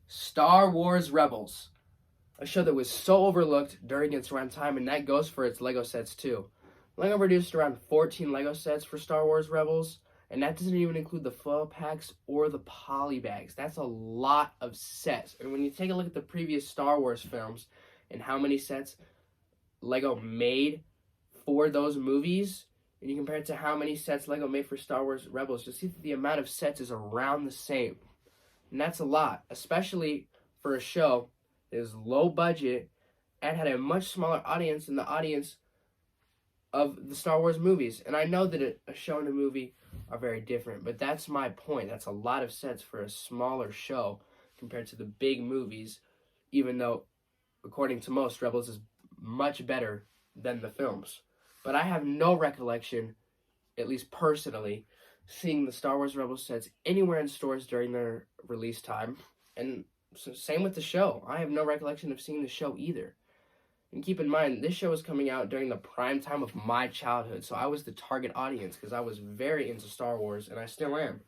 Star Wars Rebels, a show that was so overlooked during its runtime, and that goes for its Lego sets too. Lego produced around 14 Lego sets for Star Wars Rebels, and that doesn't even include the foil packs or the poly bags. That's a lot of sets. And when you take a look at the previous Star Wars films and how many sets Lego made for those movies, and you compare it to how many sets Lego made for Star Wars Rebels, you'll see that the amount of sets is around the same. And that's a lot, especially for a show that is low budget and had a much smaller audience than the audience of the Star Wars movies. And I know that a show and a movie are very different, but that's my point. That's a lot of sets for a smaller show compared to the big movies, even though, according to most, Rebels is much better than the films. But I have no recollection, at least personally, seeing the Star Wars Rebels sets anywhere in stores during their release time. And so same with the show. I have no recollection of seeing the show either. And keep in mind, this show was coming out during the prime time of my childhood, so I was the target audience because I was very into Star Wars, and I still am.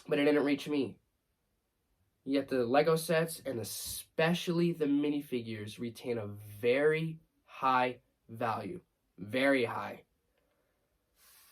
But it didn't reach me. Yet the Lego sets, and especially the minifigures, retain a very high value. Very high.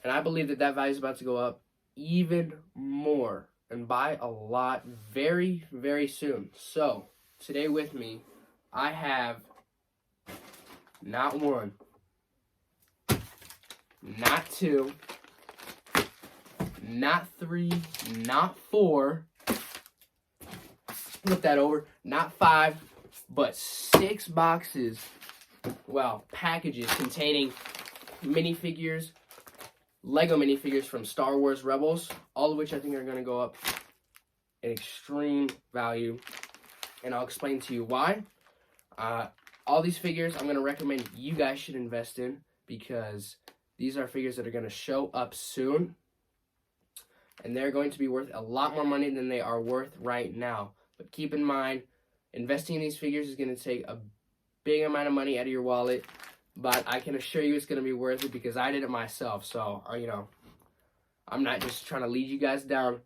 And I believe that value is about to go up even more, and by a lot, very, very soon. So, today with me, I have not one, not two, not three, not four, flip that over, not five, but 6 boxes, well, packages containing minifigures, Lego minifigures from Star Wars Rebels, all of which I think are going to go up in extreme value, and I'll explain to you why. All these figures I'm going to recommend you guys should invest in because these are figures that are going to show up soon, and they're going to be worth a lot more money than they are worth right now. But keep in mind, investing in these figures is going to take a big amount of money out of your wallet, but I can assure you it's going to be worth it because I did it myself. So, I'm not just trying to lead you guys down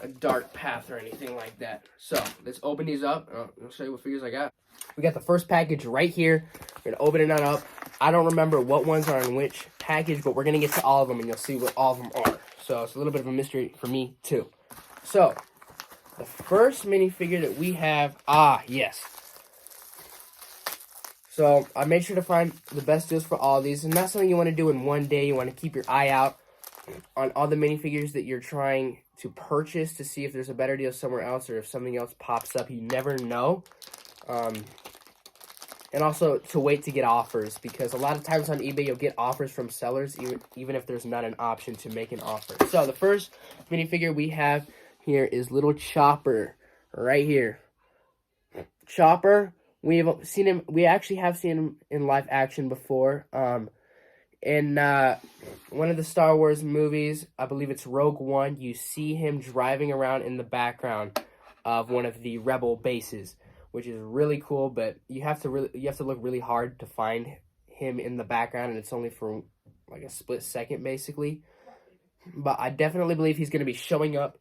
a dark path or anything like that. So, let's open these up. I'll show you what figures I got. We got the first package right here. We're going to open it up. I don't remember what ones are in which package, but we're going to get to all of them, and you'll see what all of them are. So, it's a little bit of a mystery for me, too. So, the first minifigure that we have, yes. So, I made sure to find the best deals for all of these, and that's something you want to do in one day. You want to keep your eye out on all the minifigures that you're trying to purchase to see if there's a better deal somewhere else or if something else pops up. You never know. And also to wait to get offers, because a lot of times on eBay you'll get offers from sellers even if there's not an option to make an offer. So the first minifigure we have here is little Chopper right here. Chopper, we actually have seen him in live action before. In one of the Star Wars movies, I believe it's Rogue One, you see him driving around in the background of one of the Rebel bases, which is really cool, but you have to look really hard to find him in the background, and it's only for like a split second basically. But I definitely believe he's going to be showing up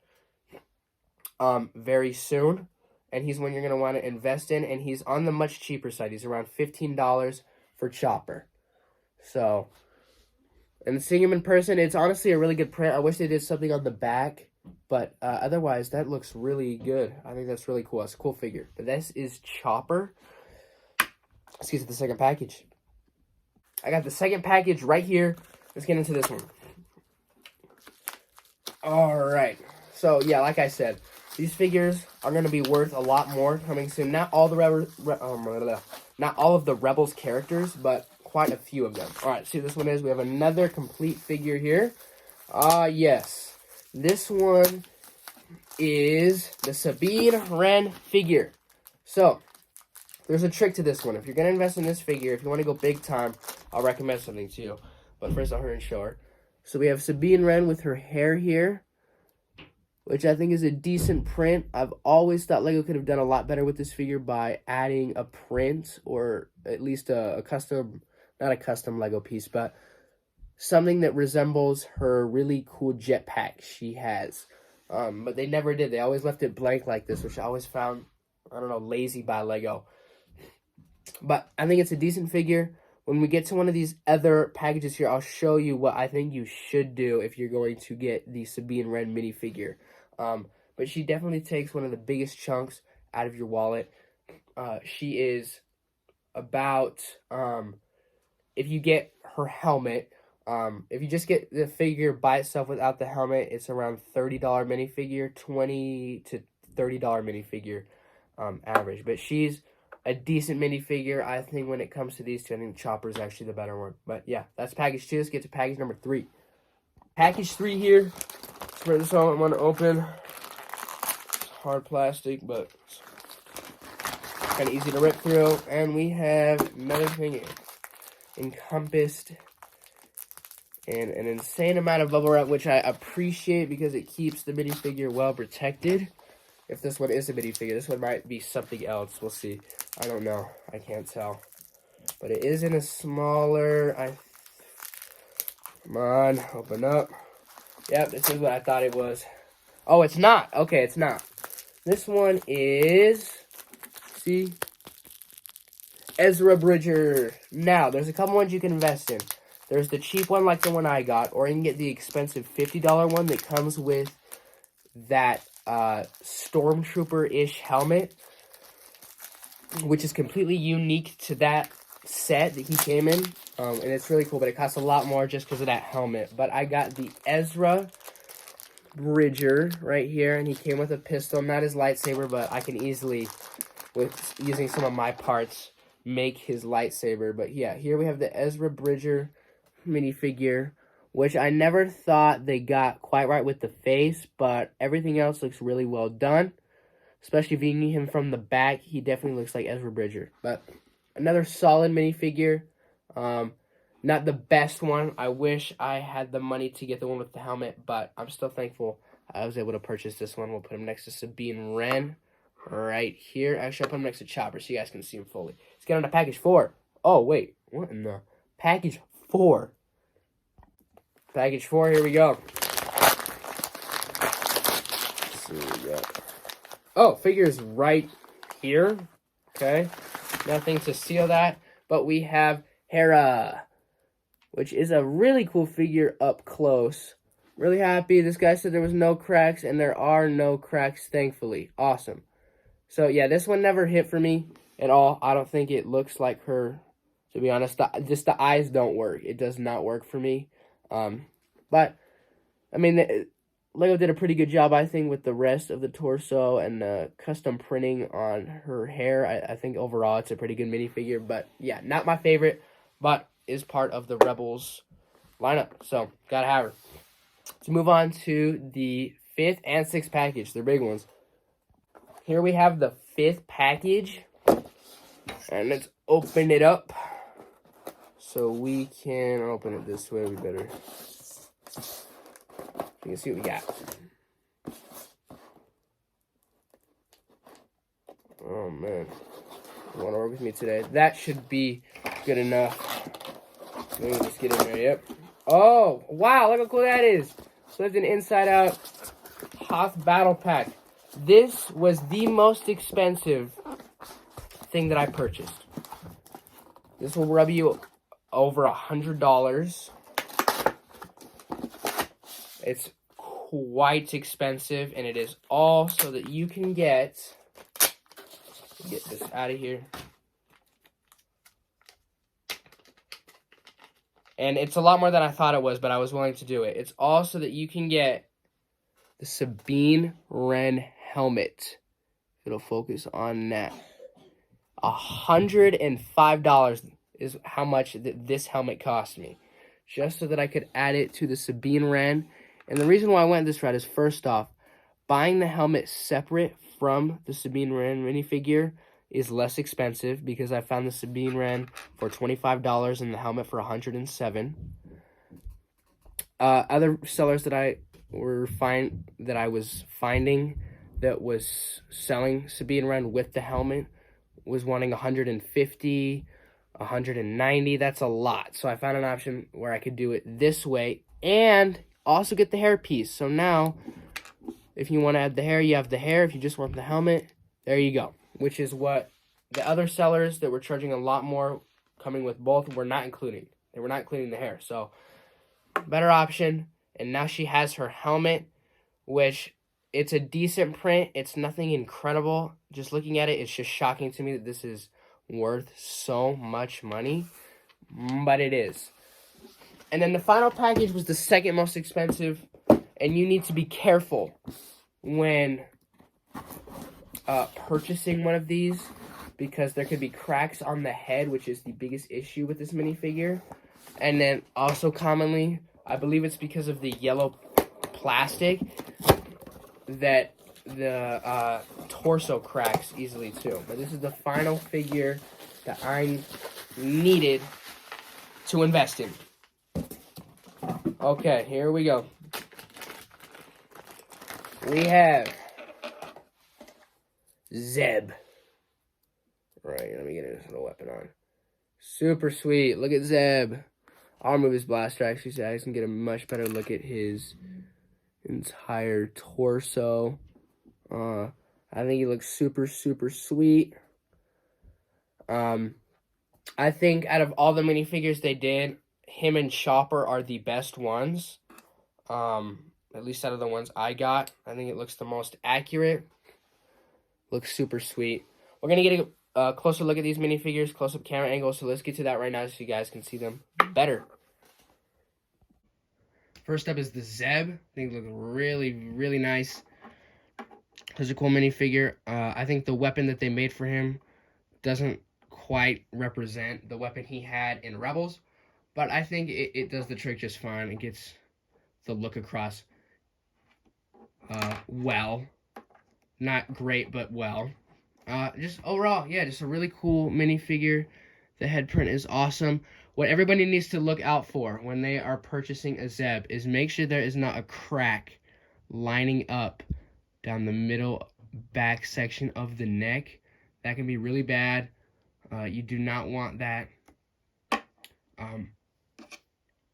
very soon, and he's one you're going to want to invest in, and he's on the much cheaper side. He's around $15 for Chopper. So, and seeing him in person, it's honestly a really good print. I wish they did something on the back, but otherwise, that looks really good. I think that's really cool. That's a cool figure. But this is Chopper. Let's get to the second package. I got the second package right here. Let's get into this one. All right. So, yeah, like I said, these figures are going to be worth a lot more coming soon. Not all not all of the Rebels characters, but quite a few of them. All right, see what this one is? We have another complete figure here. Yes. This one is the Sabine Wren figure. So, there's a trick to this one. If you're going to invest in this figure, if you want to go big time, I'll recommend something to you. But first, I'll hurry and show her. So, we have Sabine Wren with her hair here, which I think is a decent print. I've always thought Lego could have done a lot better with this figure by adding a print, or at least a custom, not a custom Lego piece, but something that resembles her really cool jetpack she has. But they never did. They always left it blank like this, which I always found, I don't know, lazy by Lego. But I think it's a decent figure. When we get to one of these other packages here, I'll show you what I think you should do if you're going to get the Sabine Wren minifigure. But she definitely takes one of the biggest chunks out of your wallet. She is about, if you get her helmet, if you just get the figure by itself without the helmet, it's around $30 minifigure, $20 to $30 minifigure average. But she's a decent minifigure, I think, when it comes to these two. I think Chopper is actually the better one. But yeah, that's package 2. Let's get to package number 3. Package 3 here. For this one, I'm going to open. It's hard plastic, but it's kind of easy to rip through. And we have another thing encompassed in an insane amount of bubble wrap, which I appreciate because it keeps the minifigure well protected. If this one is a minifigure, this one might be something else. We'll see. I don't know. I can't tell. But it is in a smaller... Come on, open up. Yep, this is what I thought it was. Oh, it's not. Okay, it's not. This one is... See? Ezra Bridger. Now, there's a couple ones you can invest in. There's the cheap one like the one I got, or you can get the expensive $50 one that comes with that Stormtrooper-ish helmet, which is completely unique to that set that he came in. And it's really cool, but it costs a lot more just because of that helmet. But I got the Ezra Bridger right here, and he came with a pistol, not his lightsaber, but I can easily, with using some of my parts, make his lightsaber. But yeah, here we have the Ezra Bridger minifigure, which I never thought they got quite right with the face, but everything else looks really well done. Especially viewing him from the back, he definitely looks like Ezra Bridger. But another solid minifigure. Not the best one. I wish I had the money to get the one with the helmet, but I'm still thankful I was able to purchase this one. We'll put him next to Sabine Wren right here. Actually, I'll put him next to Chopper so you guys can see him fully. Let's get on to package 4. Oh, wait. What in the... Package 4. Package 4, here we go. Let's see what we got. Oh, figures right here. Okay. Nothing to seal that. But we have Hera, which is a really cool figure up close. Really happy. This guy said there was no cracks, and there are no cracks, thankfully. Awesome. So, yeah, this one never hit for me at all. I don't think it looks like her, to be honest. Just the eyes don't work. It does not work for me. But, I mean, Lego did a pretty good job, I think, with the rest of the torso and the custom printing on her hair. I think overall it's a pretty good minifigure. But, yeah, not my favorite, but is part of the Rebels lineup. So, gotta have her. Let's move on to the 5th and 6th package. They're big ones. Here we have the 5th package. And let's open it up. So we can open it this way. We better... You can see what we got. Oh, man. You want to work with me today? That should be good enough. Let me just get in there. Yep. Oh, wow. Look how cool that is. So it's an inside-out Hoth Battle Pack. This was the most expensive thing that I purchased. This will rub you over $100. It's quite expensive, and it is all so that you can get this out of here. And it's a lot more than I thought it was, but I was willing to do it. It's all so that you can get the Sabine Wren helmet. It'll focus on that. $105 is how much this helmet cost me, just so that I could add it to the Sabine Wren. And the reason why I went this route is, first off, buying the helmet separate from the Sabine Wren minifigure is less expensive, because I found the Sabine Wren for $25 and the helmet for $107. Other sellers that I was finding that was selling Sabine Wren with the helmet was wanting $150, $190. That's a lot. So I found an option where I could do it this way and also get the hair piece. So now If you want to add the hair, you have the hair. If you just want the helmet, there you go. Which is what the other sellers that were charging a lot more coming with both were not including. They were not including the hair. So, better option. And now she has her helmet, which it's a decent print. It's nothing incredible. Just looking at it, it's just shocking to me that this is worth so much money. But it is. And then the final package was the second most expensive. And you need to be careful when purchasing one of these, because there could be cracks on the head, which is the biggest issue with this minifigure. And then also commonly, I believe it's because of the yellow plastic, that the torso cracks easily too. But this is the final figure that I needed to invest in. Okay, here we go. We have Zeb. Right, let me get his little weapon on. Super sweet. Look at Zeb. I'll remove his blaster actually so I can get a much better look at his entire torso. I think he looks super, super sweet. I think out of all the minifigures they did, him and Chopper are the best ones. At least out of the ones I got. I think it looks the most accurate. Looks super sweet. We're going to get a closer look at these minifigures, close-up camera angle, so let's get to that right now so you guys can see them better. First up is the Zeb. I think it looks really, really nice. It's a cool minifigure. I think the weapon that they made for him doesn't quite represent the weapon he had in Rebels, but I think it does the trick just fine. It gets the look across well. Not great, but well. Just overall, yeah, just a really cool minifigure. The head print is awesome. What everybody needs to look out for when they are purchasing a Zeb is make sure there is not a crack lining up down the middle back section of the neck. That can be really bad. You do not want that.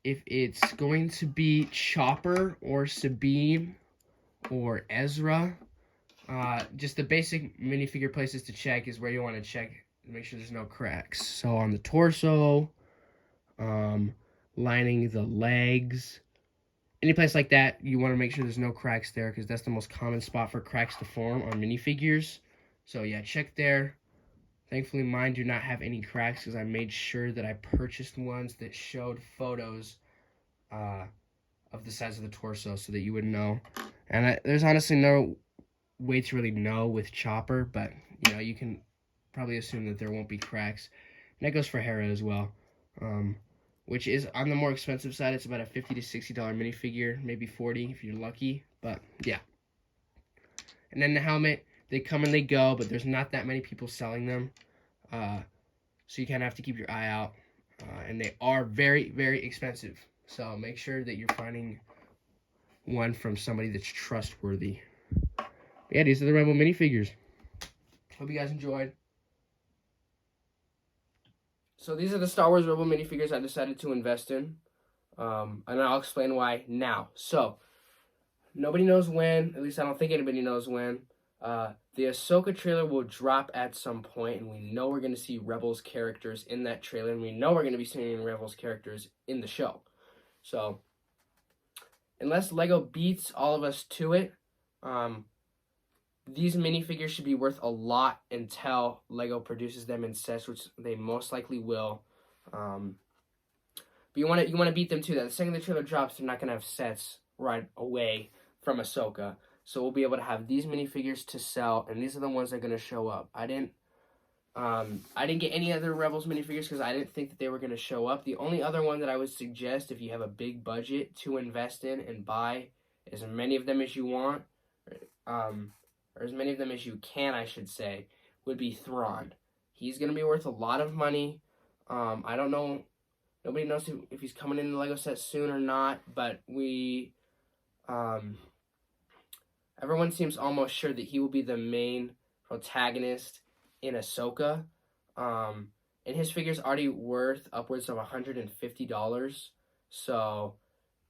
If it's going to be Chopper or Sabine or Ezra, just the basic minifigure places to check is where you want to check. Make sure there's no cracks. So on the torso, lining the legs, any place like that, you want to make sure there's no cracks there because that's the most common spot for cracks to form on minifigures. So yeah, check there. Thankfully, mine do not have any cracks because I made sure that I purchased ones that showed photos of the size of the torso so that you would know. And there's honestly no way to really know with Chopper, but you know, you can probably assume that there won't be cracks. And that goes for Hera as well, which is on the more expensive side. It's about a $50 to $60 minifigure, maybe $40 if you're lucky, but yeah. And then the helmet, they come and they go, but there's not that many people selling them, so you kind of have to keep your eye out, and they are very, very expensive, so make sure that you're finding one from somebody that's trustworthy. Yeah, these are the Rebel minifigures. Hope you guys enjoyed. So these are the Star Wars Rebel minifigures I decided to invest in. And I'll explain why now. So, nobody knows when, at least I don't think anybody knows when, the Ahsoka trailer will drop at some point, and we know we're going to see Rebels characters in that trailer, and we know we're going to be seeing Rebels characters in the show. So, unless LEGO beats all of us to it, these minifigures should be worth a lot until LEGO produces them in sets, which they most likely will. But you want to beat them to that. The second the trailer drops, they're not going to have sets right away from Ahsoka. So we'll be able to have these minifigures to sell, and these are the ones that are going to show up. I didn't get any other Rebels minifigures because I didn't think that they were going to show up. The only other one that I would suggest if you have a big budget to invest in and buy as many of them as you want, or as many of them as you can, I should say, would be Thrawn. He's going to be worth a lot of money. I don't know. Nobody knows if he's coming in the LEGO set soon or not, but everyone seems almost sure that he will be the main protagonist in Ahsoka. And his figure's already worth upwards of $150. So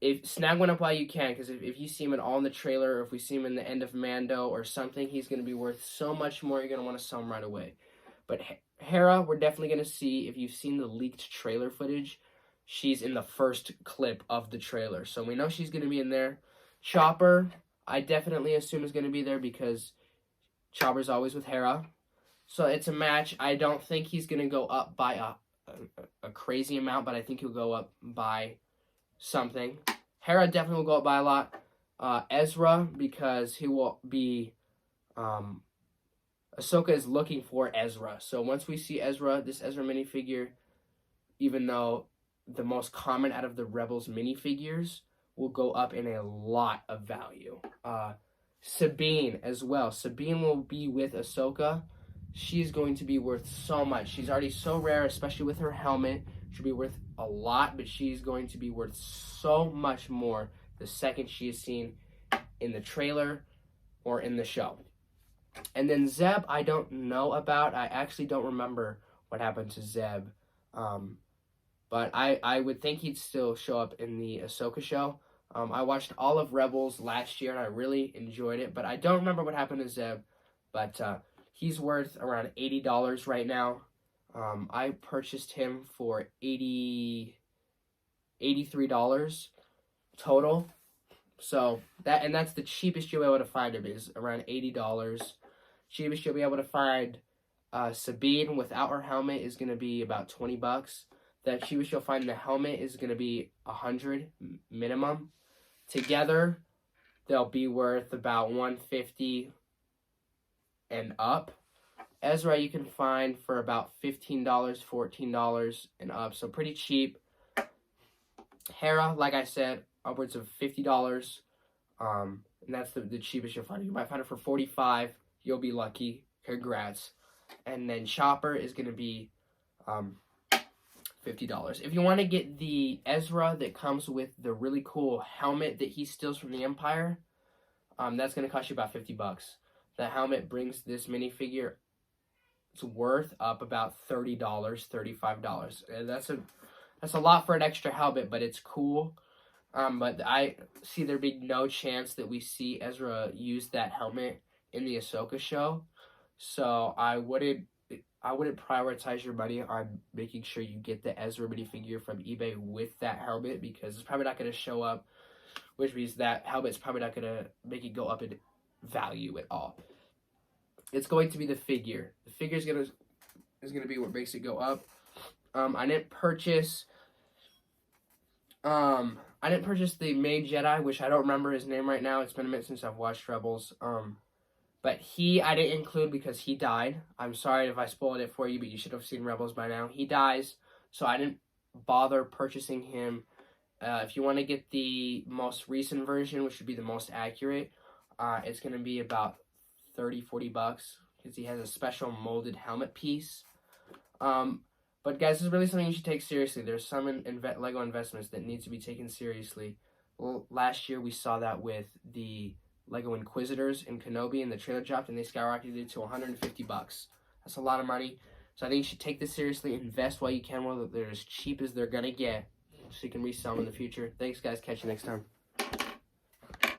if snag one up while you can, because if you see him at all in the trailer, or if we see him in the end of Mando or something, he's going to be worth so much more. You're going to want to sell him right away. But Hera, we're definitely going to see. If you've seen the leaked trailer footage, she's in the first clip of the trailer, so we know she's going to be in there. Chopper, I definitely assume is going to be there because Chopper's always with Hera. So it's a match. I don't think he's going to go up by a crazy amount, but I think he'll go up by something. Hera definitely will go up by a lot. Ezra, because he will be... Ahsoka is looking for Ezra. So once we see Ezra, this Ezra minifigure, even though the most common out of the Rebels minifigures, will go up in a lot of value. Sabine as well. Sabine will be with Ahsoka. She's going to be worth so much. She's already so rare, especially with her helmet. She'll be worth a lot, but she's going to be worth so much more the second she is seen in the trailer or in the show. And then Zeb, I don't know about. I actually don't remember what happened to Zeb. But I would think he'd still show up in the Ahsoka show. I watched all of Rebels last year, and I really enjoyed it. But I don't remember what happened to Zeb. But he's worth around $80 right now. I purchased him for $83 total. So that's the cheapest you'll be able to find him, is around $80. Cheapest you'll be able to find Sabine without her helmet is going to be about $20. The cheapest you'll find the helmet is going to be $100 minimum. Together, they'll be worth about $150 and up. Ezra you can find for about $15, $14 and up, so pretty cheap. Hera, like I said, upwards of $50, and that's the cheapest you'll find. You might find it for $45. You'll be lucky. Congrats. And then Chopper is going to be $50. If you want to get the Ezra that comes with the really cool helmet that he steals from the Empire, that's going to cost you about $50. The helmet brings this minifigure, it's worth up about $30, $35. And that's a lot for an extra helmet, but it's cool. But I see there being no chance that we see Ezra use that helmet in the Ahsoka show. So I wouldn't prioritize your money on making sure you get the Ezra minifigure from eBay with that helmet, because it's probably not going to show up, which means that helmet's probably not going to make it go up in value at all. It's going to be the figure. The figure is gonna be what makes it go up. I didn't purchase the main Jedi, which I don't remember his name right now. It's been a minute since I've watched Rebels. But I didn't include because he died. I'm sorry if I spoiled it for you, but you should have seen Rebels by now. He dies, so I didn't bother purchasing him. If you want to get the most recent version, which would be the most accurate, it's going to be about $30-$40 because he has a special molded helmet piece. But guys, this is really something you should take seriously. There's some LEGO investments that need to be taken seriously. Well, last year we saw that with the LEGO Inquisitors and Kenobi, and the trailer dropped and they skyrocketed to $150. That's a lot of money. So I think you should take this seriously, invest while you can while they're as cheap as they're going to get, so you can resell them in the future. Thanks guys, catch you next time.